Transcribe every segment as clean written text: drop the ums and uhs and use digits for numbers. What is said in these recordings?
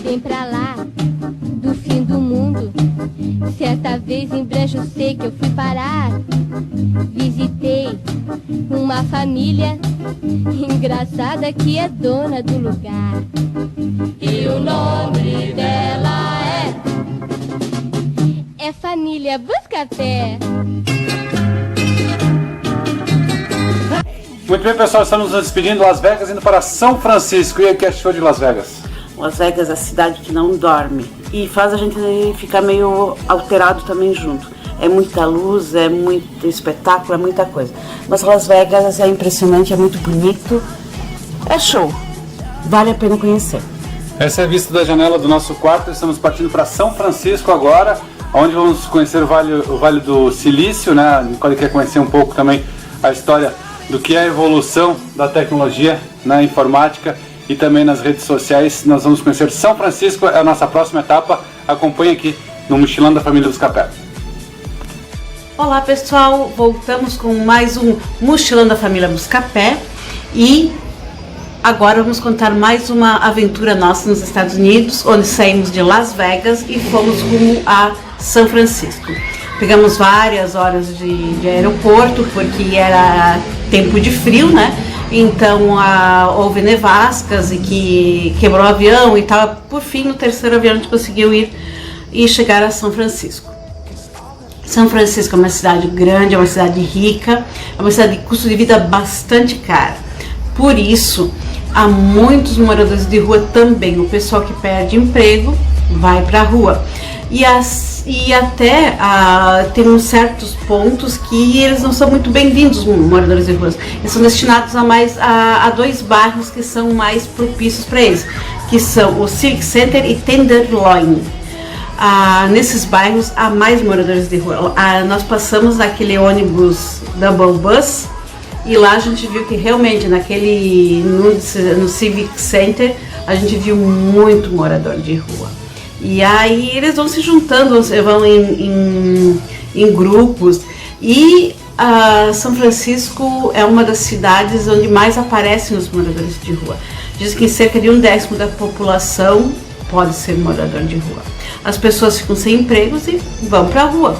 Vem pra lá, do fim do mundo. Certa vez em Brejo sei que eu fui parar. Visitei uma família engraçada que é dona do lugar. E o nome dela é Família Buscapé. Muito bem, pessoal, estamos nos despedindo de Las Vegas, indo para São Francisco. E aí, o que achou de Las Vegas? Las Vegas é a cidade que não dorme e faz a gente ficar meio alterado também junto. É muita luz, é muito espetáculo, é muita coisa. Mas Las Vegas é impressionante, é muito bonito, é show, vale a pena conhecer. Essa é a vista da janela do nosso quarto. Estamos partindo para São Francisco agora, onde vamos conhecer o Vale do Silício, né? Quando quer conhecer um pouco também a história do que é a evolução da tecnologia na informática e também nas redes sociais. Nós vamos conhecer São Francisco, é a nossa próxima etapa. Acompanhe aqui no Mochilão da Família Buscapé. Olá pessoal, voltamos com mais um Mochilão da Família Buscapé e agora vamos contar mais uma aventura nossa nos Estados Unidos, onde saímos de Las Vegas e fomos rumo a São Francisco. Pegamos várias horas de aeroporto, porque era tempo de frio, né? Então houve nevascas e que quebrou o avião e tal. Por fim, no terceiro avião a gente conseguiu ir e chegar a São Francisco. São Francisco é uma cidade grande, é uma cidade rica, é uma cidade de custo de vida bastante caro. Por isso, há muitos moradores de rua também. O pessoal que perde emprego vai para a rua. E até tem uns certos pontos que eles não são muito bem-vindos, os moradores de ruas. Eles são destinados a dois bairros que são mais propícios para eles, que são o Civic Center e Tenderloin. Nesses bairros há mais moradores de rua. Nós passamos naquele ônibus Double Bus e lá a gente viu que realmente no Civic Center a gente viu muito morador de rua. E aí eles vão se juntando, vão em grupos. E São Francisco é uma das cidades onde mais aparecem os moradores de rua. Diz que cerca de 1/10 da população pode ser morador de rua. As pessoas ficam sem empregos e vão para a rua.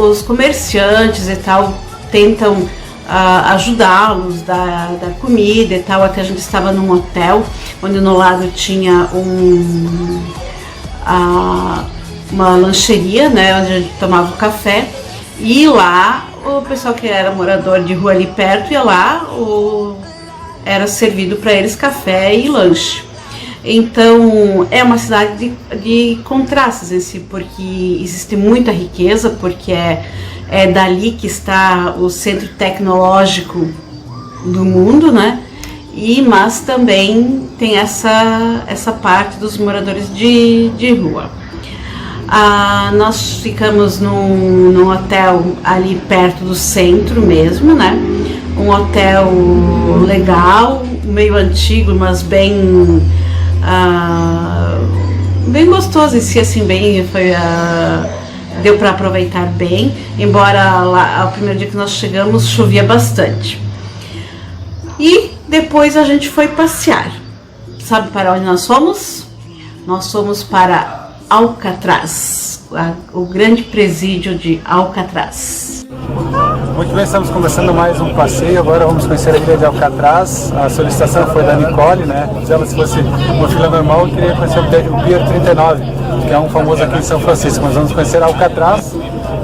Os comerciantes e tal tentam ajudá-los, dar comida e tal. Até a gente estava num hotel, onde no lado tinha uma lancheria, né, onde a gente tomava café, e lá o pessoal que era morador de rua ali perto ia lá, era servido para eles café e lanche. Então é uma cidade de contrastes em si, porque existe muita riqueza, porque é dali que está o centro tecnológico do mundo, né? Mas também tem essa parte dos moradores de rua. Nós ficamos num hotel ali perto do centro mesmo, né? Um hotel legal, meio antigo, mas bem gostoso em si, assim, deu para aproveitar bem, embora lá, o primeiro dia que nós chegamos chovia bastante. E depois a gente foi passear. Sabe para onde nós fomos? Nós fomos para Alcatraz, o grande presídio de Alcatraz. Muito bem, estamos começando mais um passeio. Agora vamos conhecer a ilha de Alcatraz. A solicitação foi da Nicole, né? Se ela fosse uma filha normal, eu queria conhecer o Pier 39, que é um famoso aqui em São Francisco. Mas vamos conhecer Alcatraz,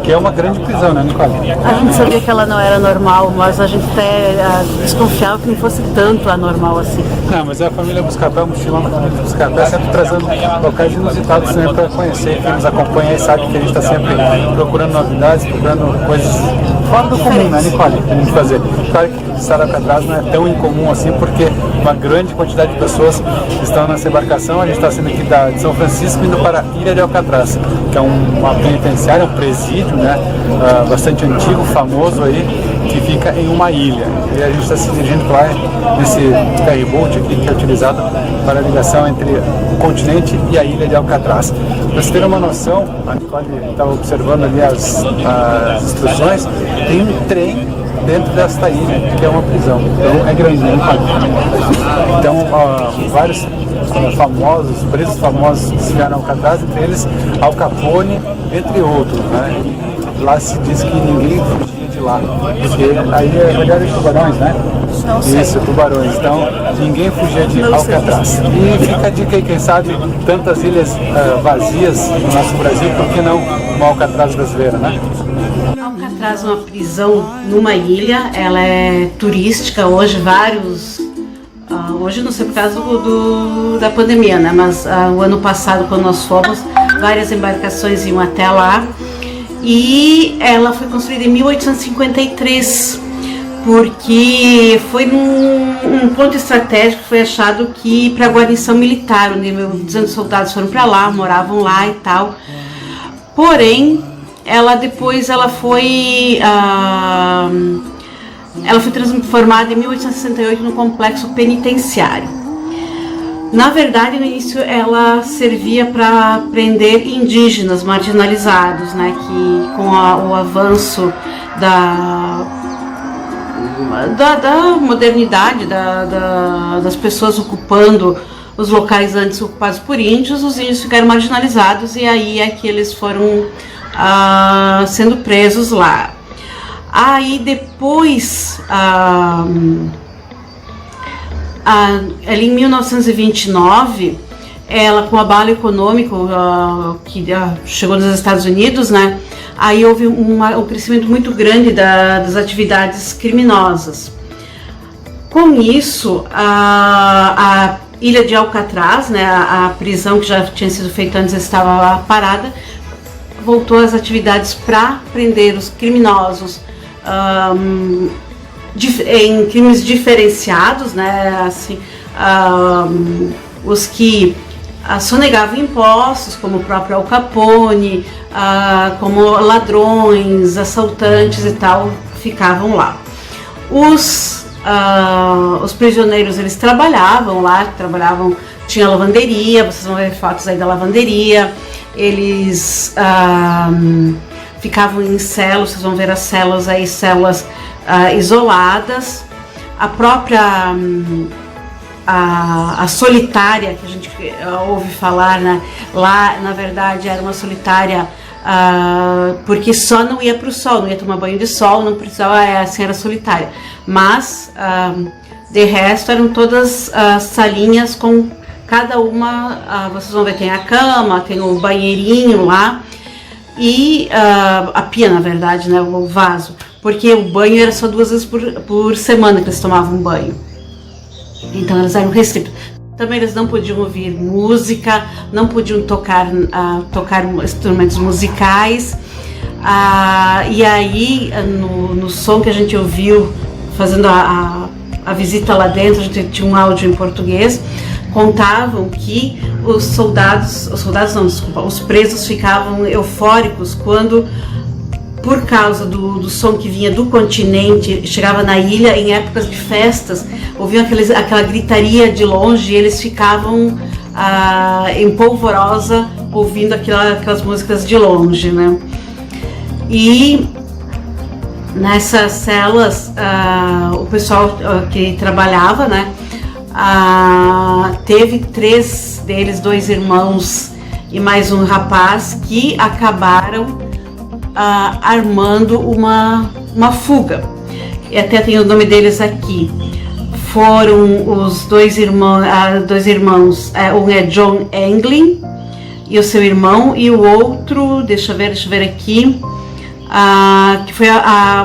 que é uma grande prisão, né, Nicole? A gente sabia que ela não era normal, mas a gente até desconfiava que não fosse tanto anormal assim. Não, mas é a família Buscapé, o mochilão da família Buscapé, sempre trazendo locais inusitados sempre para conhecer. Quem nos acompanha aí sabe que a gente está sempre procurando novidades, procurando coisas fora do comum, né, Nicole? Que a gente fazer. Claro que estar Alcatraz não é tão incomum assim, porque uma grande quantidade de pessoas estão nessa embarcação. A gente está saindo aqui de São Francisco indo para a Ilha de Alcatraz, que é uma penitenciária, um presídio, né, bastante antigo, famoso aí, que fica em uma ilha. E a gente está se dirigindo para lá nesse ferryboat aqui que é utilizado para a ligação entre o continente e a ilha de Alcatraz. Para vocês terem uma noção, a Nicole estava observando ali as instruções, tem um trem dentro desta ilha, que é uma prisão. Então é grande, né? Então vários famosos, presos famosos desviaram Alcatraz, entre eles Al Capone, entre outros, né? E lá se diz que ninguém fugia de lá, porque aí é verdade de tubarões, né? Não sei. Isso, tubarões. Então ninguém fugia de Alcatraz. E fica a dica aí, quem sabe, tantas ilhas vazias no nosso Brasil, por que não uma Alcatraz brasileira, né? Alcatraz é uma prisão numa ilha, ela é turística, hoje hoje não sei por causa da pandemia, né? Mas o ano passado, quando nós fomos, várias embarcações iam até lá. E ela foi construída em 1853, porque foi num ponto estratégico, foi achado que para a guarnição militar, onde 200 soldados foram para lá, moravam lá e tal. Porém, ela foi transformada em 1868 no complexo penitenciário. Na verdade, no início ela servia para prender indígenas marginalizados, né, que com o avanço da modernidade, das pessoas ocupando os locais antes ocupados por índios, os índios ficaram marginalizados e aí é que eles foram sendo presos lá. Aí depois, ali em 1929, ela, com o abalo econômico que chegou nos Estados Unidos, né, aí houve um crescimento muito grande das atividades criminosas. Com isso, a ilha de Alcatraz, né, a prisão que já tinha sido feita antes estava parada, voltou às atividades para prender os criminosos em crimes diferenciados, né, assim, os que sonegavam impostos, como o próprio Al Capone, como ladrões, assaltantes e tal, ficavam lá. Os prisioneiros, eles trabalhavam lá, tinha lavanderia, vocês vão ver fotos aí da lavanderia, eles ficavam em celas, vocês vão ver as celas aí, celas isoladas. A própria a solitária, que a gente ouve falar, né? Lá na verdade era uma solitária porque só não ia para o sol, não ia tomar banho de sol, não precisava, assim, era solitária, mas de resto eram todas salinhas com cada uma, vocês vão ver, tem a cama, tem o banheirinho lá e a pia, na verdade, né, o vaso, porque o banho era só 2 vezes por semana que eles tomavam banho, então eles eram restritos. Também eles não podiam ouvir música, não podiam tocar instrumentos musicais, e aí no som que a gente ouviu fazendo a visita lá dentro, a gente tinha um áudio em português, contavam que os presos ficavam eufóricos quando, por causa do som que vinha do continente, chegava na ilha em épocas de festas, ouviam aquela gritaria de longe e eles ficavam em polvorosa ouvindo aquelas músicas de longe, né? E nessas celas, o pessoal que trabalhava, né, teve 3 deles, 2 irmãos e mais um rapaz, que acabaram armando uma uma fuga. E até tem o nome deles aqui. Foram os dois irmãos, um é John Anglin e o seu irmão, e o outro, deixa eu ver aqui, que foi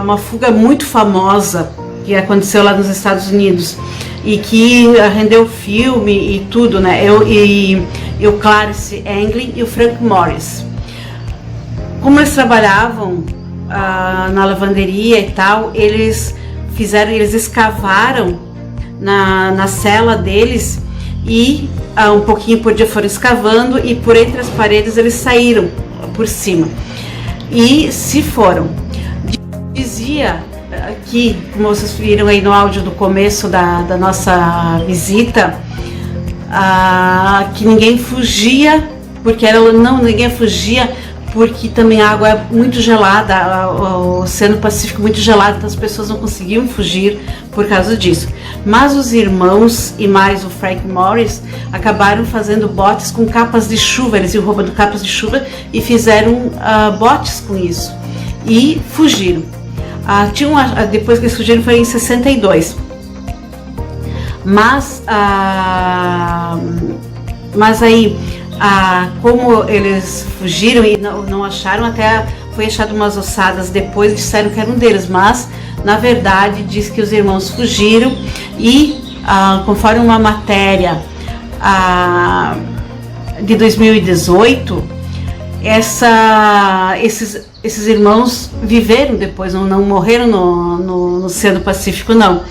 uma fuga muito famosa que aconteceu lá nos Estados Unidos e que rendeu filme e tudo, né? O Clarence Anglin e o Frank Morris. Como eles trabalhavam na lavanderia e tal, eles escavaram na cela deles e um pouquinho por dia foram escavando, e por entre as paredes eles saíram por cima e se foram. Dizia aqui, como vocês viram aí no áudio do começo da nossa visita, que ninguém fugia, porque ninguém fugia porque também a água é muito gelada, o Oceano Pacífico muito gelado, então as pessoas não conseguiam fugir por causa disso. Mas os irmãos e mais o Frank Morris acabaram fazendo botes com capas de chuva, eles iam roubando capas de chuva e fizeram botes com isso e fugiram. Depois que eles fugiram foi em 62. Mas aí, como eles fugiram e não acharam, até foi achado umas ossadas depois, disseram que era um deles, mas na verdade diz que os irmãos fugiram e conforme uma matéria de 2018, esses irmãos viveram depois, não morreram no Oceano Pacífico, não.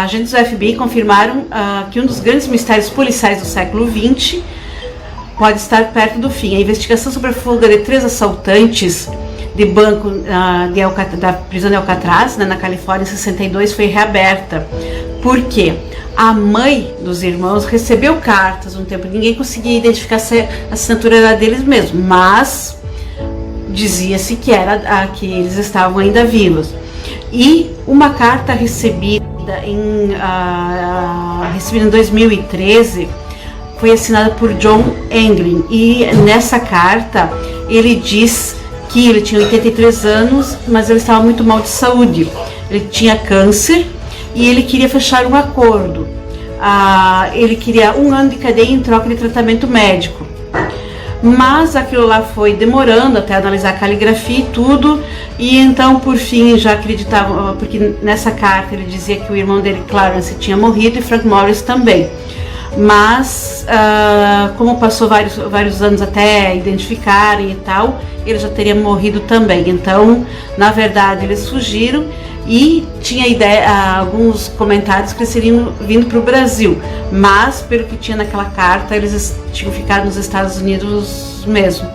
Agentes do FBI confirmaram que um dos grandes mistérios policiais do século XX pode estar perto do fim. A investigação sobre a fuga de 3 assaltantes de banco da prisão de Alcatraz, né, na Califórnia, em 62, foi reaberta. Por quê? A mãe dos irmãos recebeu cartas um tempo, ninguém conseguia identificar se a assinatura era deles mesmo, mas dizia-se que eles estavam ainda vivos. E uma carta recebida em 2013 foi assinada por John Anglin, e nessa carta ele diz que ele tinha 83 anos, mas ele estava muito mal de saúde, ele tinha câncer e ele queria fechar um acordo. Ele queria 1 ano de cadeia em troca de tratamento médico, mas aquilo lá foi demorando até analisar a caligrafia e tudo, e então por fim já acreditava, porque nessa carta ele dizia que o irmão dele, Clarence, tinha morrido, e Frank Morris também. Mas como passou vários anos até identificarem e tal, ele já teria morrido também. Então, na verdade, eles fugiram, e tinha alguns comentários que eles teriam vindo para o Brasil, mas pelo que tinha naquela carta, eles tinham ficado nos Estados Unidos mesmo.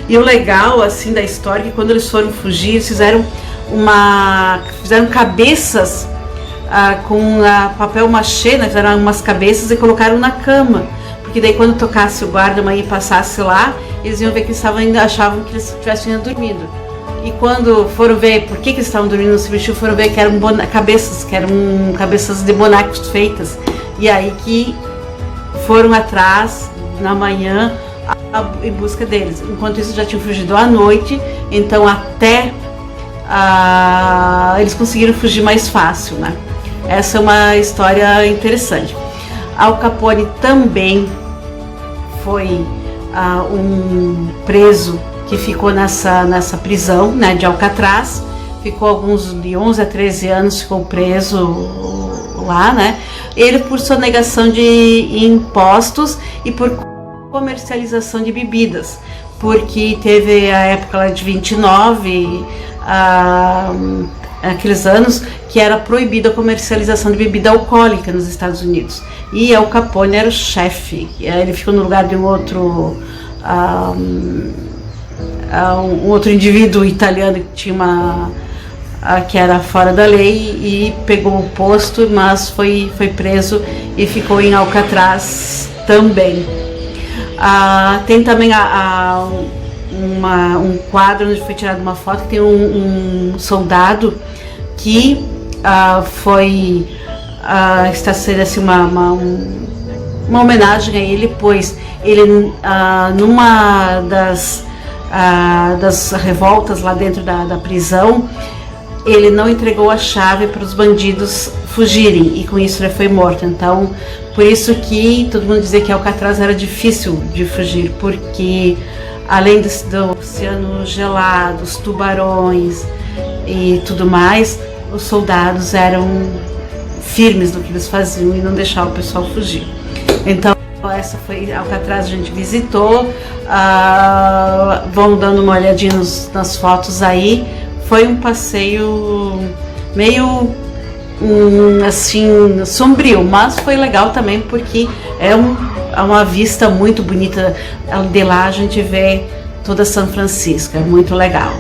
E o legal assim da história é que quando eles foram fugir, eles fizeram cabeças com papel machê, né? Fizeram umas cabeças e colocaram na cama, porque daí quando tocasse o guarda-mãe e passasse lá, eles iam ver que eles achavam que eles tivessem dormido. E quando foram ver por que eles estavam dormindo no cemitério, foram ver que eram cabeças de bonecos feitas. E aí que foram atrás na manhã em busca deles. Enquanto isso já tinham fugido à noite, então até eles conseguiram fugir mais fácil, né? Essa é uma história interessante. Al Capone também foi um preso que ficou nessa prisão, né, de Alcatraz. Ficou alguns de 11 a 13 anos, ficou preso lá, né? Ele por sonegação de impostos e por comercialização de bebidas, porque teve a época lá de 29, aqueles anos que era proibida a comercialização de bebida alcoólica nos Estados Unidos, e Al Capone era o chefe. Ele ficou no lugar de um outro indivíduo italiano que tinha que era fora da lei e pegou o posto, mas foi preso e ficou em Alcatraz também. Tem também um quadro onde foi tirada uma foto que tem um soldado que está sendo assim uma homenagem a ele, pois ele numa das revoltas lá dentro da prisão, ele não entregou a chave para os bandidos fugirem, e com isso ele foi morto. Então, por isso que todo mundo dizia que Alcatraz era difícil de fugir, porque além do oceano gelado, os tubarões e tudo mais, os soldados eram firmes no que eles faziam e não deixavam o pessoal fugir. Então, essa foi Alcatraz, a gente visitou. Vão dando uma olhadinha nas fotos aí. Foi um passeio meio assim sombrio, mas foi legal também porque é uma vista muito bonita. De lá a gente vê toda São Francisco, é muito legal.